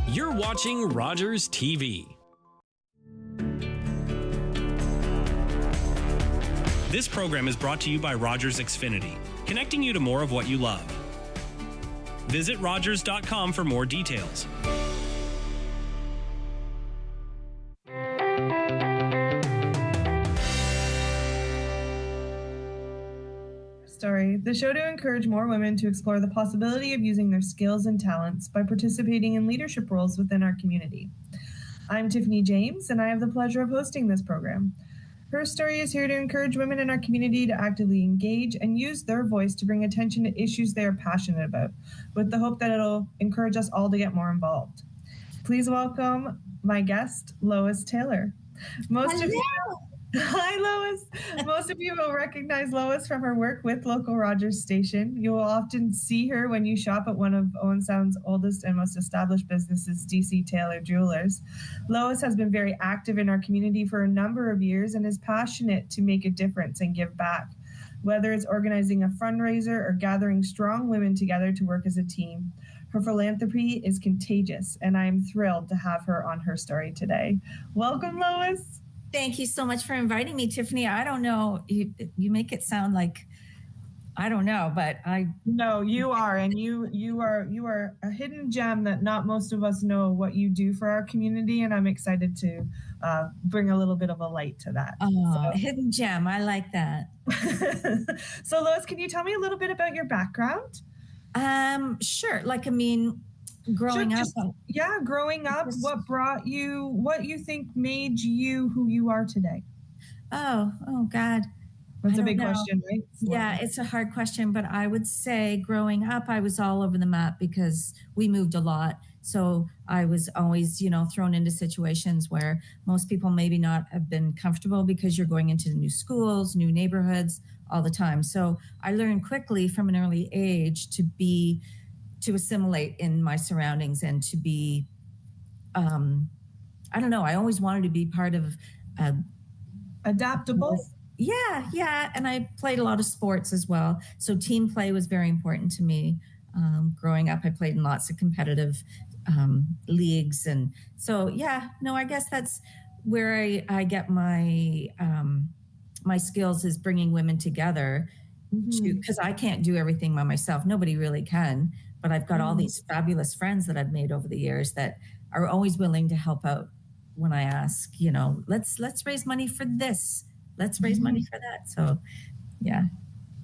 You're watching Rogers TV. This program is brought to you by Rogers Xfinity, connecting you to more of what you love. Visit Rogers.com for more details. Story, the show to encourage more women to explore the possibility of using their skills and talents by participating in leadership roles within our community. I'm Tiffany James, and I have the pleasure of hosting this program. Her story is here to encourage women in our community to actively engage and use their voice to bring attention to issues they are passionate about, with the hope that it'll encourage us all to get more involved. Please welcome my guest, Lois Taylor. Hi, Lois. Most of you will recognize Lois from her work with local Rogers station. You will often see her when you shop at one of Owen Sound's oldest and most established businesses, D.C. Taylor Jewelers. Lois has been very active in our community for a number of years and is passionate to make a difference and give back, whether it's organizing a fundraiser or gathering strong women together to work as a team. Her philanthropy is contagious, and I am thrilled to have her on her story today. Welcome, Lois. Thank you so much for inviting me, Tiffany. I don't know, you make it sound like, I don't know, but I... No, you are, and you are a hidden gem that not most of us know what you do for our community, and I'm excited to bring a little bit of a light to that. Oh, so. Hidden gem, I like that. So, Lois, can you tell me a little bit about your background? Sure. Growing up. Growing up, what brought you, what you think made you who you are today? Oh God. That's a big question, right? Yeah, it's a hard question, but I would say growing up, I was all over the map because we moved a lot. So I was always, thrown into situations where most people maybe not have been comfortable because you're going into new schools, new neighborhoods all the time. So I learned quickly from an early age to assimilate in my surroundings and to be, I always wanted to be part of... adaptable? Yeah. And I played a lot of sports as well. So team play was very important to me. Growing up, I played in lots of competitive leagues. And so, I guess that's where I get my skills is bringing women together because I can't do everything by myself. Nobody really can. But I've got all these fabulous friends that I've made over the years that are always willing to help out when I ask, let's raise money for this. Let's raise money for that. So, yeah.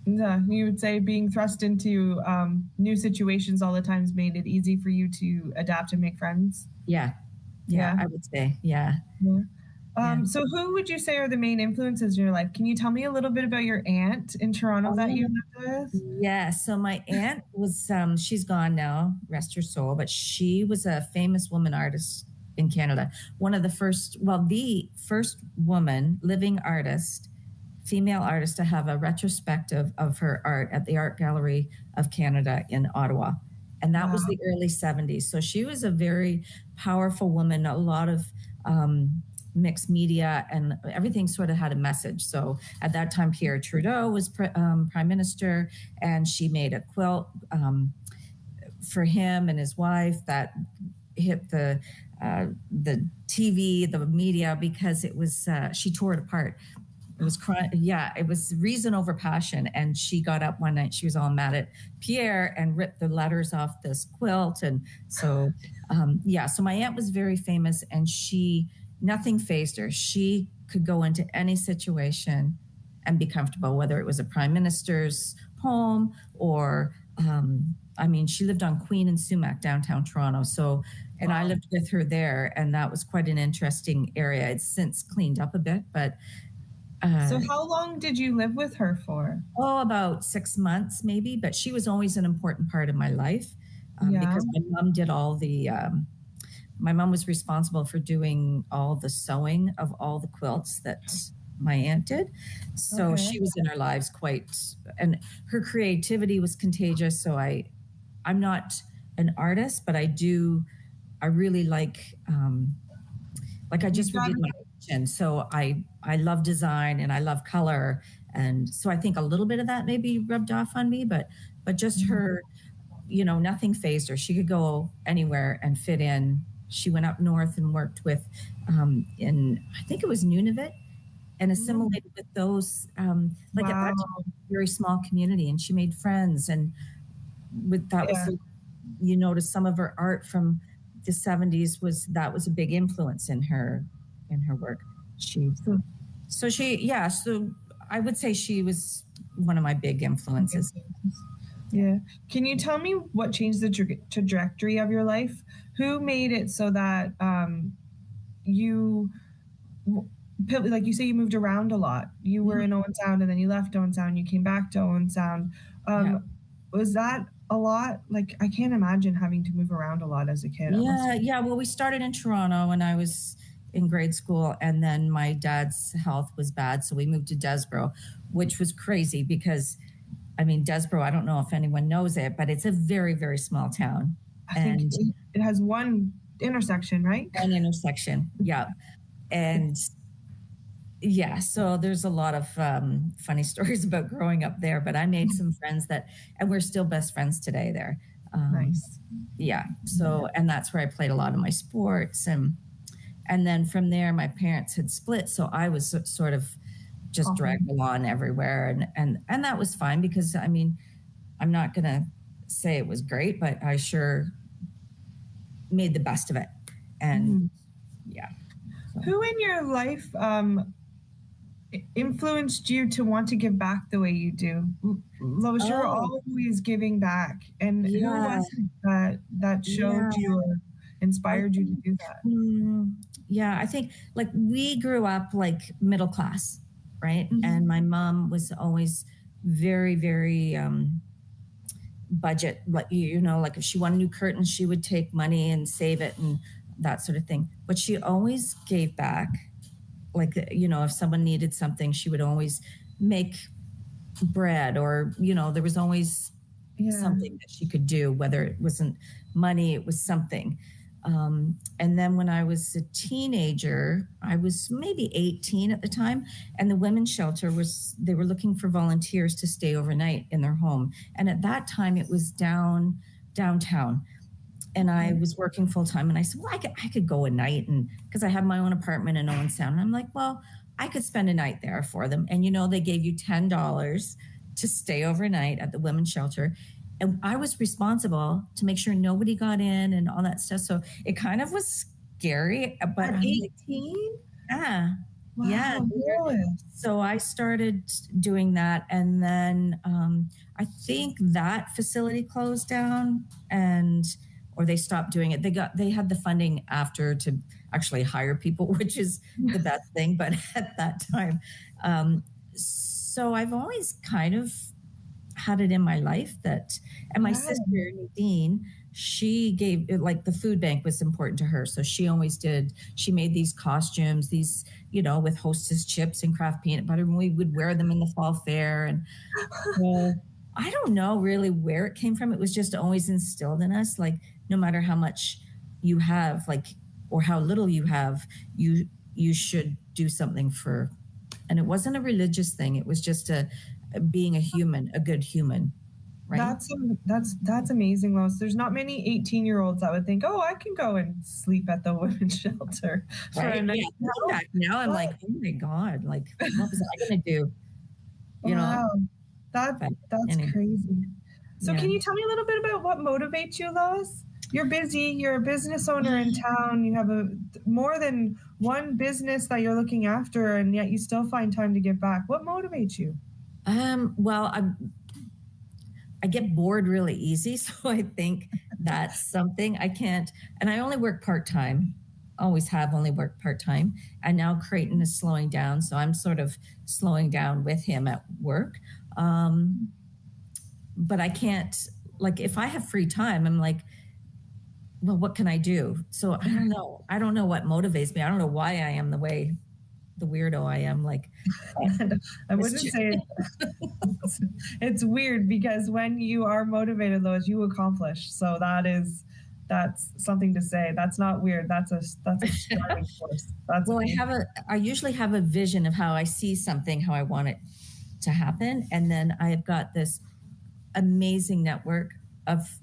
Yeah, you would say being thrust into new situations all the time has made it easy for you to adapt and make friends? Yeah, I would say, yeah. So who would you say are the main influences in your life? Can you tell me a little bit about your aunt in Toronto that you lived with? Yeah, so my aunt was, she's gone now, rest her soul, but she was a famous woman artist in Canada. One of the first woman, living artist, female artist to have a retrospective of her art at the Art Gallery of Canada in Ottawa. And that was the early 70s. So she was a very powerful woman, a lot of mixed media, and everything sort of had a message. So at that time, Pierre Trudeau was prime minister, and she made a quilt for him and his wife that hit the TV, the media, because it was she tore it apart. It was it was reason over passion. And she got up one night, she was all mad at Pierre and ripped the letters off this quilt. And so, so my aunt was very famous, and nothing fazed her. She could go into any situation and be comfortable, whether it was a prime minister's home or, she lived on Queen and Sumac, downtown Toronto. So, and I lived with her there, and that was quite an interesting area. It's since cleaned up a bit, but... So how long did you live with her for? About 6 months, maybe, but she was always an important part of my life because my mom did all the... my mom was responsible for doing all the sewing of all the quilts that my aunt did. So she was in our lives and her creativity was contagious. So I'm not an artist, but I really like I just redid my kitchen. So I love design and I love color. And so I think a little bit of that maybe rubbed off on me, but just her, nothing fazed her. She could go anywhere and fit in she went up north and worked with in, I think it was Nunavut, and assimilated with those, like at that time, very small community, and she made friends. And with that was, you notice some of her art from the 70s was a big influence in her work. So I would say she was one of my big influences. Yeah. Can you tell me what changed the trajectory of your life? Who made it so that you, like you say, you moved around a lot. You were in Owen Sound and then you left Owen Sound. You came back to Owen Sound. Was that a lot? Like, I can't imagine having to move around a lot as a kid. Yeah. Well, we started in Toronto when I was in grade school, and then my dad's health was bad, so we moved to Desborough, which was crazy because, I mean, Desborough, I don't know if anyone knows it, but it's a very, very small town. I think it has one intersection, right? One intersection, yeah. And yeah, so there's a lot of funny stories about growing up there, but I made some friends and we're still best friends today there. Nice. Yeah, so, and that's where I played a lot of my sports. And then from there, my parents had split, so I was sort of just dragged along everywhere. And that was fine because, I mean, I'm not going to say it was great, but I sure made the best of it. And yeah. So. Who in your life influenced you to want to give back the way you do? Lois, you're always giving back. And who was it that showed you or inspired you to do that? Yeah, I think like we grew up like middle class, right? And my mom was always very, very budget, like, you know, like if she wanted new curtains, she would take money and save it and that sort of thing. But she always gave back. Like, you know, if someone needed something, she would always make bread, or, you know, there was always something that she could do, whether it wasn't money, it was something. And then when I was a teenager, I was maybe 18 at the time, and the women's shelter they were looking for volunteers to stay overnight in their home. And at that time it was downtown. And I was working full time, and I said, well, I could go a night, and because I had my own apartment in Owen Sound. And I'm like, well, I could spend a night there for them. And, you know, they gave you $10 to stay overnight at the women's shelter. And I was responsible to make sure nobody got in and all that stuff. So it kind of was scary. But at 18? Yeah. Wow, yeah. Lois. So I started doing that. And then I think that facility closed down, or they stopped doing it. They had the funding after to actually hire people, which is the best thing. But at that time, so I've always kind of had it in my life that, and my sister Nadine, she gave, like, the food bank was important to her. So she made these costumes, these, you know, with Hostess chips and Kraft peanut butter, and we would wear them in the fall fair. And so I don't know really where it came from. It was just always instilled in us, like, no matter how much you have, like, or how little you have, you should do something for. And it wasn't a religious thing. It was just being a human, a good human, right? That's amazing, Lois. There's not many 18-year-olds that would think, oh, I can go and sleep at the women's shelter. Right? Yeah. Now I'm like, oh my God, like, what was I going to do? You know? That's crazy. So can you tell me a little bit about what motivates you, Lois? You're busy. You're a business owner in town. You have more than one business that you're looking after, and yet you still find time to give back. What motivates you? Well, I get bored really easy, so I think that's something. I can't, and I only work part-time, always have only worked part-time, and now Creighton is slowing down, so I'm sort of slowing down with him at work. But I can't, like, if I have free time, I'm like, well, what can I do? So I don't know. I don't know what motivates me. I don't know why I am the weirdo I am. Like, I wouldn't say it's weird, because when you are motivated, Lois, you accomplish. So that's something to say. That's not weird. That's a starting force. Well, I usually have a vision of how I see something, how I want it to happen. And then I've got this amazing network of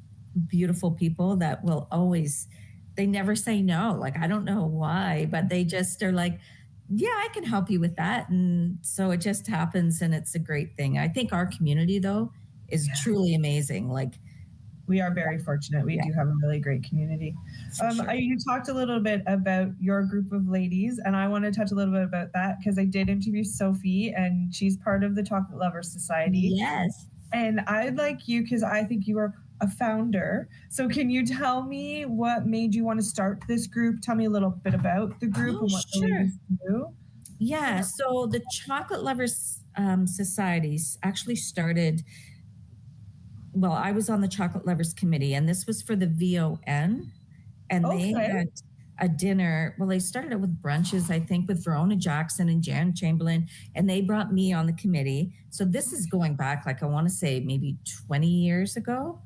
beautiful people that will always they never say no. Like, I don't know why, but they just are like, yeah, I can help you with that. And so it just happens, and it's a great thing. I think our community, though, is truly amazing. Like, we are very fortunate. We do have a really great community. Sure. You talked a little bit about your group of ladies, and I want to touch a little bit about that because I did interview Sophie, and she's part of the Chocolate Lovers Society. Yes. And I'd like you, because I think you are a founder. So can you tell me what made you want to start this group? Tell me a little bit about the group and what the ladies do. Yeah. So the Chocolate Lovers Societies actually started. Well, I was on the Chocolate Lovers Committee, and this was for the VON. And they had a dinner. Well, they started out with brunches, I think, with Verona Jackson and Jan Chamberlain, and they brought me on the committee. So this is going back, like, I want to say maybe 20 years ago.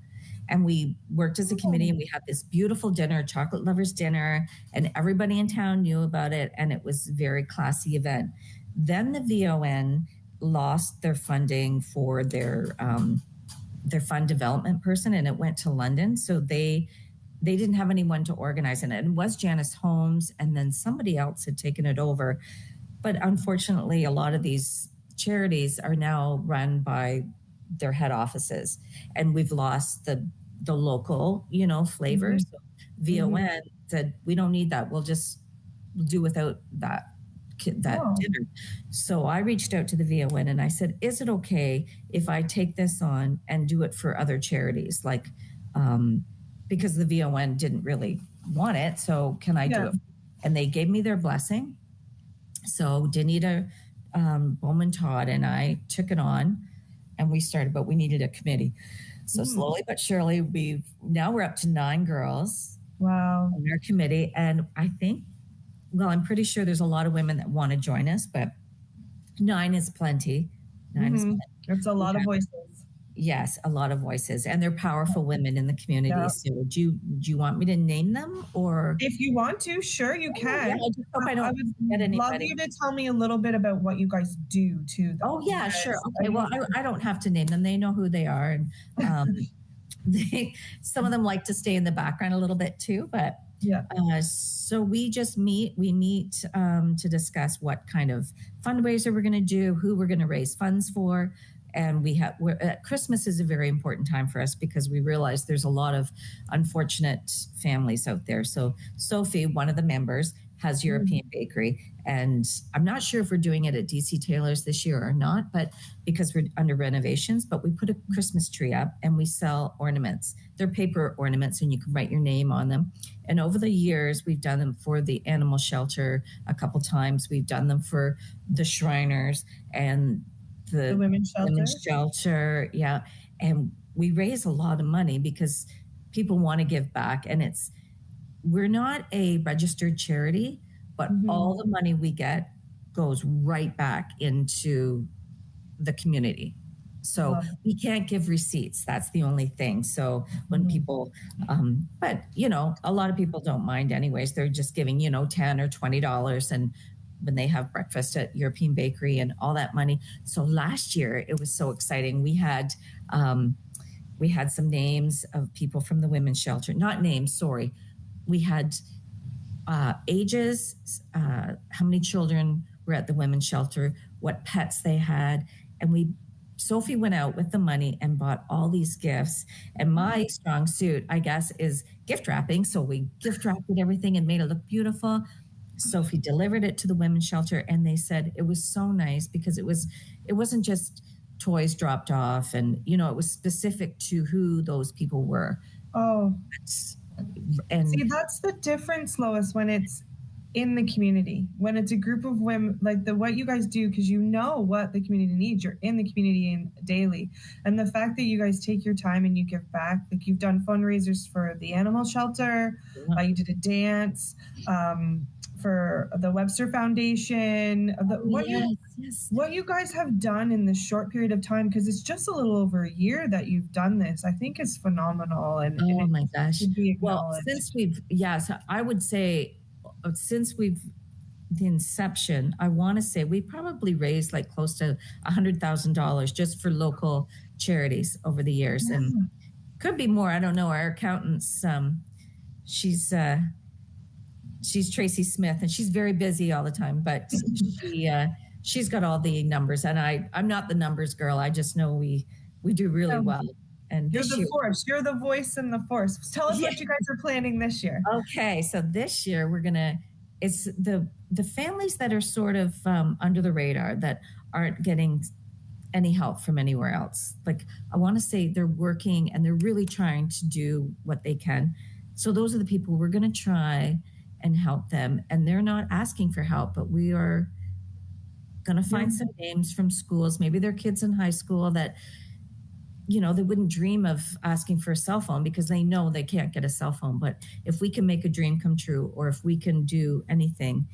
And we worked as a committee, and we had this beautiful dinner, Chocolate Lovers Dinner, and everybody in town knew about it, and it was a very classy event. Then the VON lost their funding for their fund development person, and it went to London. So they didn't have anyone to organize it. And it was Janice Holmes, and then somebody else had taken it over. But unfortunately, a lot of these charities are now run by their head offices, and we've lost the local, flavor. So VON said, we don't need that. We'll just do without that dinner. So I reached out to the VON and I said, is it okay if I take this on and do it for other charities? Like, because the VON didn't really want it. So can I do it? And they gave me their blessing. So Danita Bowman Todd and I took it on, and we started, but we needed a committee. So slowly but surely, we're up to 9 girls. Wow. On our committee. And I think, well, I'm pretty sure there's a lot of women that want to join us, but 9 is plenty. 9 is plenty. It's a lot of voices. Yes, a lot of voices, and they're powerful women in the community. Yeah. So do you want me to name them, or if you want to, sure, you can. Yeah, I just hope I don't get anybody. Love you to tell me a little bit about what you guys do too. Oh yeah, sure. Okay, well, I don't have to name them. They know who they are, and some of them like to stay in the background a little bit too, but so we just meet to discuss what kind of fundraiser we're going to do, who we're going to raise funds for. And Christmas is a very important time for us because we realize there's a lot of unfortunate families out there. So Sophie, one of the members, has European Bakery, and I'm not sure if we're doing it at D.C. Taylor's this year or not, but because we're under renovations, but we put a Christmas tree up and we sell ornaments. They're paper ornaments, and you can write your name on them. And over the years, we've done them for the animal shelter a couple times. We've done them for the Shriners and the women's shelter. Yeah. And we raise a lot of money because people want to give back. And we're not a registered charity, but all the money we get goes right back into the community. So we can't give receipts. That's the only thing. So when people, but a lot of people don't mind anyways. They're just giving, $10 or $20, and when they have breakfast at European Bakery and all that money. So last year it was so exciting. We had some names of people from the women's shelter. Not names, sorry. We had ages, how many children were at the women's shelter, what pets they had, and Sophie went out with the money and bought all these gifts. And my strong suit, I guess, is gift wrapping. So we gift wrapped everything and made it look beautiful. Sophie delivered it to the women's shelter, and they said it was so nice because it wasn't just toys dropped off, and it was specific to who those people were. And see, that's the difference, Lois, when it's in the community, when it's a group of women, like what you guys do, because what the community needs. You're in the community daily, and the fact that you guys take your time and you give back, like you've done fundraisers for the animal shelter, you did a dance for the Webster Foundation. What you guys have done in this short period of time, because it's just a little over a year that you've done this, I think is phenomenal. And oh my gosh! Well, I would say since the inception, I want to say we probably raised like close to $100,000 just for local charities over the years, and could be more. I don't know. Our accountants she's Tracy Smith, and she's very busy all the time, but she's got all the numbers, and I'm not the numbers girl. I just know we do really well. And you're this the year, force. You're the voice in the force. Tell us what you guys are planning this year. Okay, so this year it's the families that are sort of under the radar, that aren't getting any help from anywhere else. Like, I want to say they're working and they're really trying to do what they can. So those are the people we're going to try and help them. And they're not asking for help, but we are going to find some names from schools, maybe they're kids in high school that, they wouldn't dream of asking for a cell phone because they know they can't get a cell phone. But if we can make a dream come true, or if we can do anything,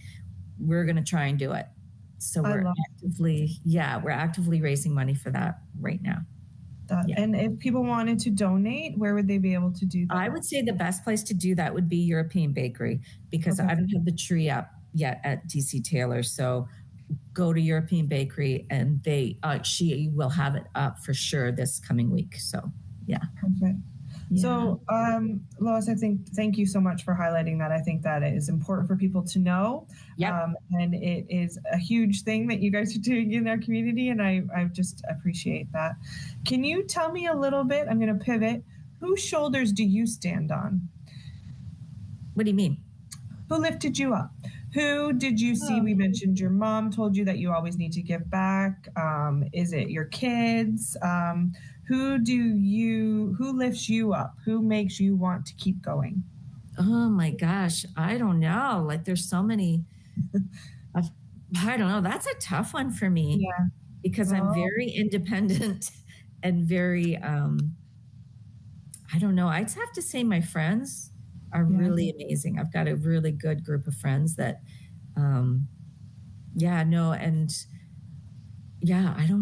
we're going to try and do it. So we're actively raising money for that right now. And if people wanted to donate, where would they be able to do that? I would say the best place to do that would be European Bakery, because I don't have the tree up yet at D.C. Taylor. So go to European Bakery, and she will have it up for sure this coming week. So perfect. Yeah. So, Lois, thank you so much for highlighting that. I think that it is important for people to know. And it is a huge thing that you guys are doing in our community, and I just appreciate that. Can you tell me a little bit? I'm going to pivot. Whose shoulders do you stand on? What do you mean? Who lifted you up? Who did you see? We mentioned your mom told you that you always need to give back. Is it your kids? Who lifts you up? Who makes you want to keep going? Oh my gosh, I don't know. Like, there's so many. I don't know. That's a tough one for me. Yeah. Because I'm very independent and very, I don't know. I'd have to say my friends are really amazing. I've got a really good group of friends that, I don't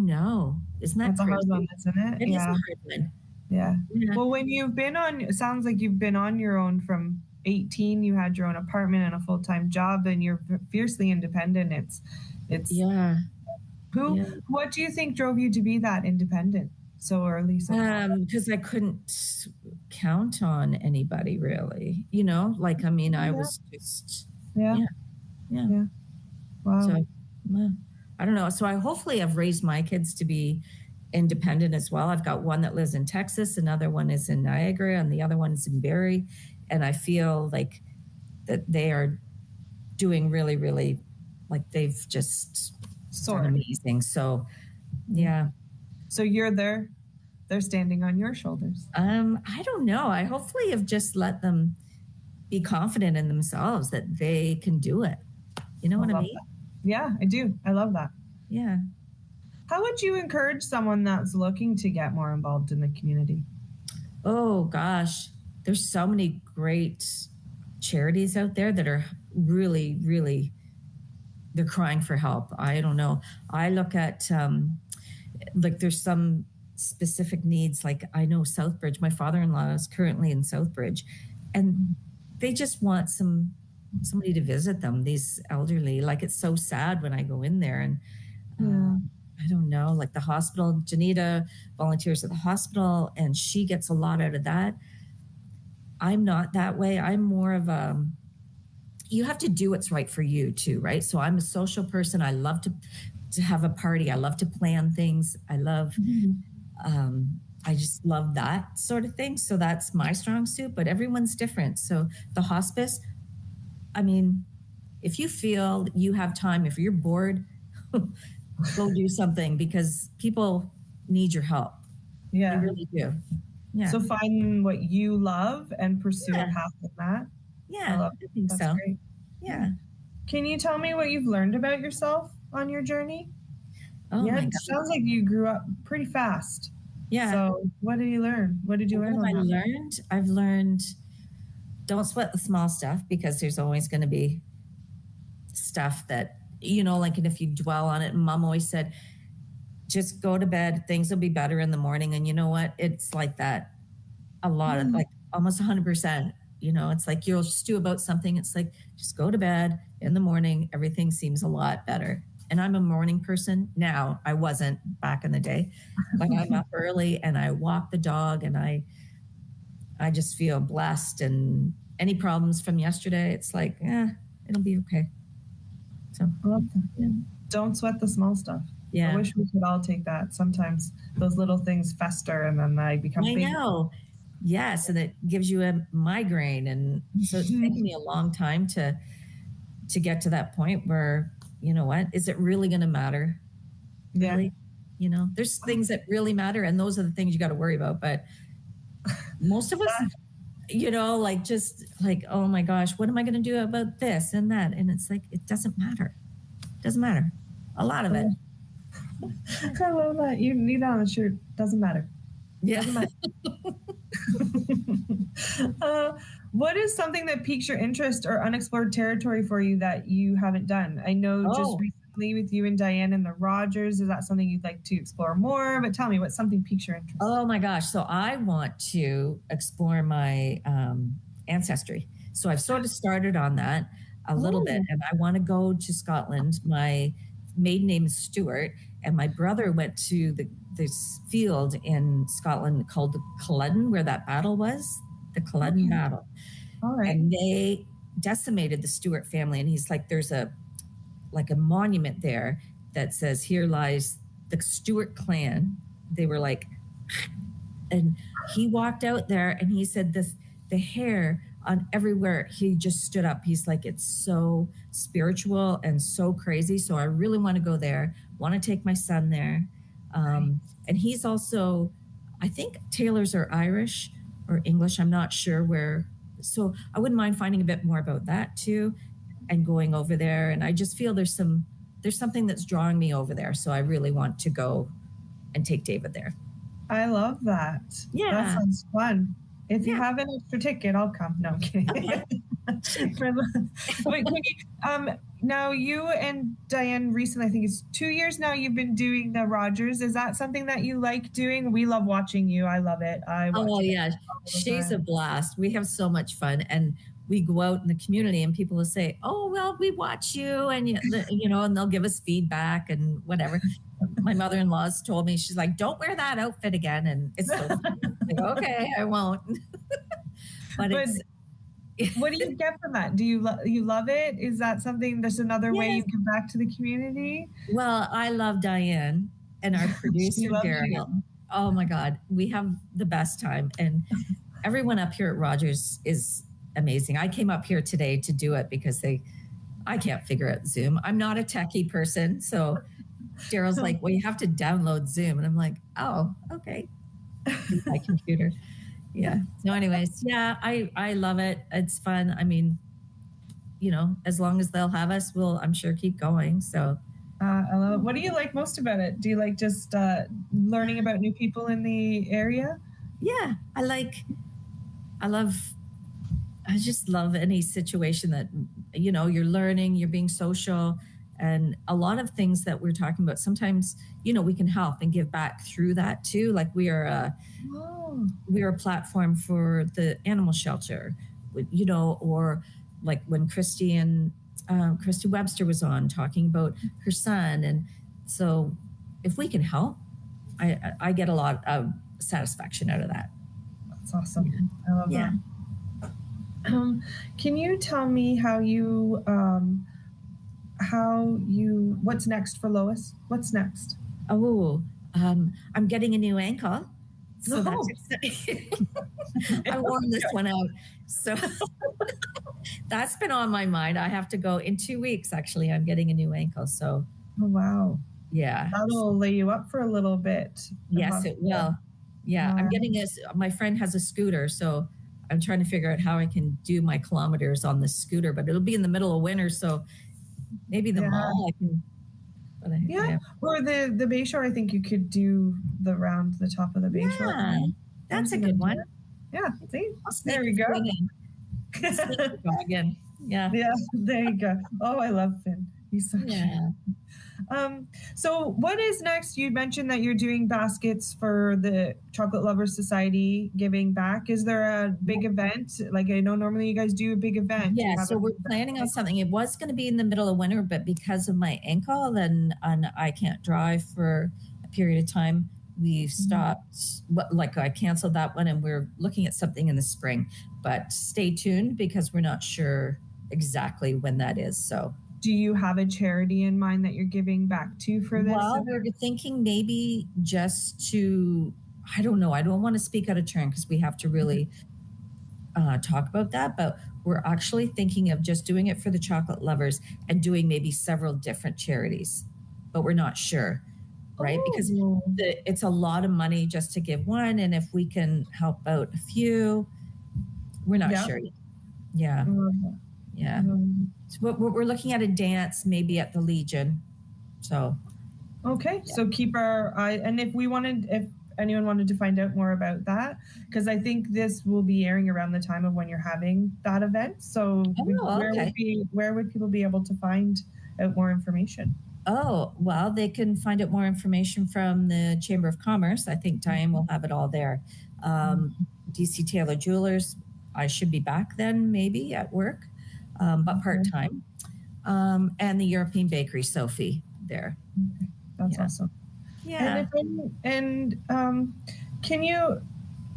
know. Isn't that That's crazy? a hard one, isn't it? It is a hard one. Yeah. Well, when it sounds like you've been on your own from 18, you had your own apartment and a full-time job, and you're fiercely independent. What do you think drove you to be that independent so early? Because I couldn't count on anybody, really. I was just Wow. So I don't know. So hopefully I've raised my kids to be independent as well. I've got one that lives in Texas, another one is in Niagara, and the other one is in Barrie. And I feel like that they are doing really, really, like, they've just done amazing. So, So they're standing on your shoulders. I don't know. I hopefully have just let them be confident in themselves that they can do it. You know what I mean? That. Yeah, I do. I love that. Yeah. How would you encourage someone that's looking to get more involved in the community? Oh gosh, there's so many great charities out there that are really, really, they're crying for help. I don't know. I look at there's some specific needs. Like, I know Southbridge, my father-in-law is currently in Southbridge, and they just want somebody to visit them, these elderly. Like, it's so sad when I go in there, and I don't know, like the hospital, Janita volunteers at the hospital, and she gets a lot out of that. I'm not that way. I'm more of you have to do what's right for you too, right? So I'm a social person. I love to have a party. I love to plan things. I love, I just love that sort of thing. So that's my strong suit, but everyone's different. So the hospice, I mean, if you feel you have time, if you're bored, go do something, because people need your help. Yeah. They really do. Yeah. So find what you love and pursue a path in that. Yeah, I think so. Great. Yeah. Can you tell me what you've learned about yourself on your journey? Oh my God. It sounds like you grew up pretty fast. Yeah. So what did you learn? What did you learn? I've learned, don't sweat the small stuff, because there's always going to be stuff that, like, and if you dwell on it, Mom always said, just go to bed. Things will be better in the morning. And you know what? It's like that a lot of, like, almost 100%. It's like you'll stew about something. It's like, just go to bed in the morning. Everything seems a lot better. And I'm a morning person now. I wasn't back in the day, but I'm up early and I walk the dog, and I just feel blessed, and any problems from yesterday, it's like, it'll be okay. So I love that. yeah. Don't sweat the small stuff. Yeah. I wish we could all take that. Sometimes those little things fester and then they become I big. know. Yes, and it gives you a migraine, and so it's taken me a long time to get to that point where, you know what, is it really going to matter? Really? Yeah. You know, there's things that really matter, and those are the things you got to worry about. But most of us, you know, like just like, oh my gosh, what am I going to do about this and that? And it's like, it doesn't matter. It doesn't matter. A lot of it. I love that. You need that on a shirt. Doesn't matter. Yeah. Doesn't matter. What is something that piques your interest or unexplored territory for you that you haven't done? I know just recently with you and Diane and the Rogers, is that something you'd like to explore more? But tell me, what's something piques your interest? Oh my gosh. So I want to explore my ancestry. So I've sort of started on that a little bit, and I want to go to Scotland. My maiden name is Stewart, and my brother went to this field in Scotland called the Culloden, where that battle was, the Culloden battle. All right. And they decimated the Stewart family, and he's like, there's a monument there that says, here lies the Stewart clan. They were like, and he walked out there and he said the hair on everywhere, he just stood up. He's like, it's so spiritual and so crazy. So I really want to go there, want to take my son there. And he's also, I think Taylors are Irish or English. I'm not sure where. So I wouldn't mind finding a bit more about that too, and going over there. And I just feel there's something that's drawing me over there. So I really want to go and take David there. I love that. Yeah. That sounds fun. If you have an extra ticket, I'll come. No, I'm kidding. Okay. Wait, now you and Diane recently, I think it's 2 years now, you've been doing the Rogers. Is that something that you like doing? We love watching you. I love it. Yeah. She's a blast. We have so much fun. And we go out in the community and people will say, oh, well, we watch you, and you know, and they'll give us feedback and whatever. My mother-in-law's told me, she's like, don't wear that outfit again. And it's so funny. Like, okay, I won't. but what do you get from that? Do you love it? Is that something, there's another way you give back to the community? Well, I love Diane and our producer, Daryl. Oh my God, we have the best time. And everyone up here at Rogers is amazing. I came up here today to do it because I can't figure out Zoom. I'm not a techie person. So Daryl's like, well, you have to download Zoom. And I'm like, oh, okay. My computer. Yeah. So anyways, yeah, I love it. It's fun. I mean, you know, as long as they'll have us, we'll, I'm sure, keep going. So I love it. What do you like most about it? Do you like just learning about new people in the area? Yeah, I just love any situation that, you know, you're learning, you're being social, and a lot of things that we're talking about. Sometimes, you know, we can help and give back through that too. Like we are a platform for the animal shelter, you know, or like when Christy Webster was on talking about her son. And so if we can help, I get a lot of satisfaction out of that. That's awesome. I love that. Can you tell me what's next for Lois? What's next? Oh, I'm getting a new ankle. So that's exciting. I worn this one out. So that's been on my mind. I have to go in 2 weeks. Actually, I'm getting a new ankle. So, oh, wow. Yeah. That'll lay you up for a little bit. Yes, it will. Yeah. I'm getting my friend has a scooter. So I'm trying to figure out how I can do my kilometers on the scooter, but it'll be in the middle of winter. So maybe the mall I can. Or the Bayshore, I think you could do the top of the Bayshore. Yeah, that's a good one. Yeah, see? There we go. Again. Yeah. Yeah, there you go. Oh, I love Finn. He's so cute. So what is next? You mentioned that you're doing baskets for the Chocolate Lovers Society, giving back. Is there a big event? Like, I know normally you guys do a big event. Yeah, so we're planning on something. It was going to be in the middle of winter, but because of my ankle and I can't drive for a period of time, we've stopped. I canceled that one, and we're looking at something in the spring. but stay tuned because we're not sure exactly when that is. So, do you have a charity in mind that you're giving back to for this? Well, we're thinking maybe just to, I don't know. I don't want to speak out of turn because we have to really talk about that, but we're actually thinking of just doing it for the chocolate lovers and doing maybe several different charities, but we're not sure, right? Because it's a lot of money just to give one, and if we can help out a few, we're not sure. Yeah. So we're looking at a dance maybe at the Legion. So so keep our eye, and if anyone wanted to find out more about that, because I think this will be airing around the time of when you're having that event. So where would people be able to find out more information? Oh, well, they can find out more information from the Chamber of Commerce. I think Diane will have it all there. D.C. Taylor Jewelers, I should be back then maybe at work, but part-time. And the European Bakery, Sophie, there. Okay. That's awesome. Yeah. And can you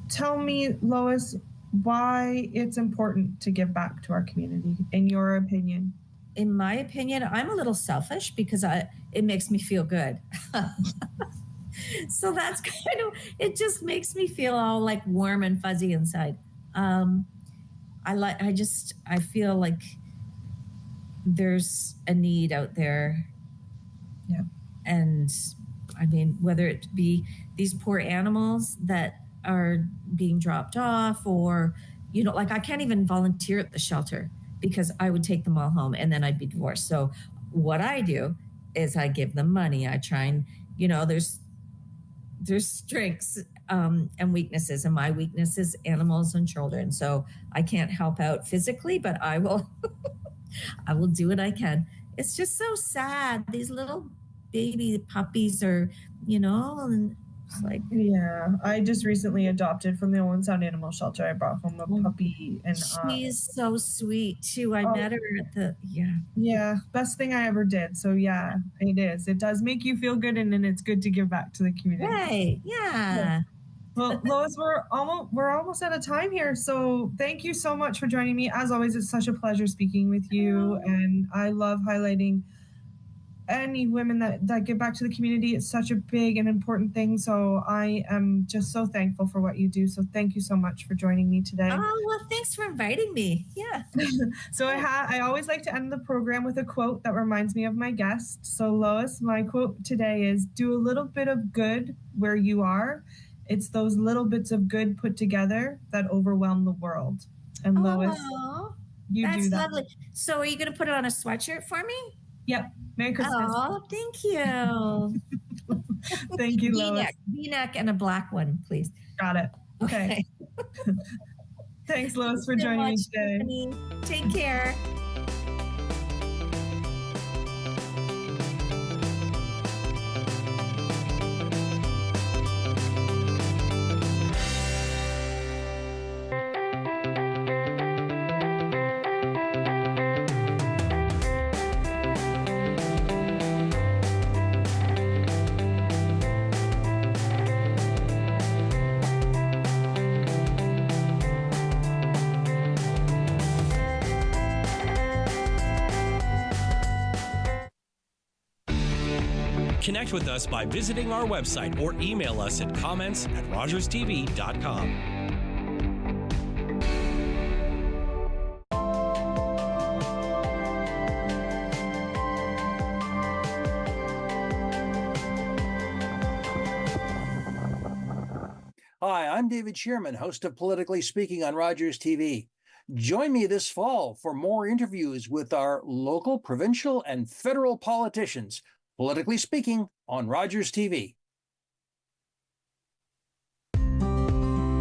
tell me, Lois, why it's important to give back to our community, in your opinion? In my opinion, I'm a little selfish because it makes me feel good. So that's it just makes me feel all like warm and fuzzy inside. I feel like there's a need out there. Yeah. And I mean, whether it be these poor animals that are being dropped off, or, like I can't even volunteer at the shelter because I would take them all home and then I'd be divorced. So what I do is I give them money. I try and, there's strengths and weaknesses, and my weakness is animals and children. So I can't help out physically, but I will, I will do what I can. It's just so sad. These little baby puppies are, and it's like. Yeah, I just recently adopted from the Owen Sound Animal Shelter. I brought home a puppy, and she's so sweet too. I met her at the best thing I ever did. So yeah, it is. It does make you feel good, and then it's good to give back to the community. Right? Yeah. Well, Lois, we're almost out of time here. So thank you so much for joining me. As always, it's such a pleasure speaking with you, and I love highlighting any women that give back to the community. It's such a big and important thing. So I am just so thankful for what you do. So thank you so much for joining me today. Oh, well, thanks for inviting me. Yeah. So I always like to end the program with a quote that reminds me of my guest. So Lois, my quote today is, do a little bit of good where you are. It's those little bits of good put together that overwhelm the world. And Lois, you do that. That's lovely. So are you going to put it on a sweatshirt for me? Yep. Merry Christmas. Oh, thank you. Thank you, Lois. V-neck and a black one, please. Got it. Okay. Thanks, Lois, for joining me today. Tiffany. Take care. Connect with us by visiting our website or email us at comments@rogerstv.com. Hi, I'm David Shearman, host of Politically Speaking on Rogers TV. Join me this fall for more interviews with our local, provincial, and federal politicians. Politically Speaking on Rogers TV.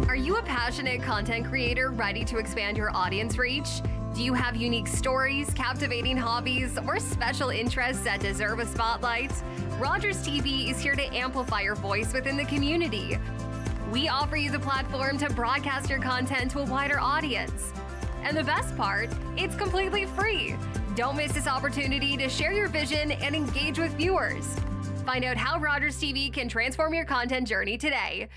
Are you a passionate content creator ready to expand your audience reach? Do you have unique stories, captivating hobbies, or special interests that deserve a spotlight? Rogers TV is here to amplify your voice within the community. We offer you the platform to broadcast your content to a wider audience. And the best part, it's completely free. Don't miss this opportunity to share your vision and engage with viewers. Find out how Rogers TV can transform your content journey today.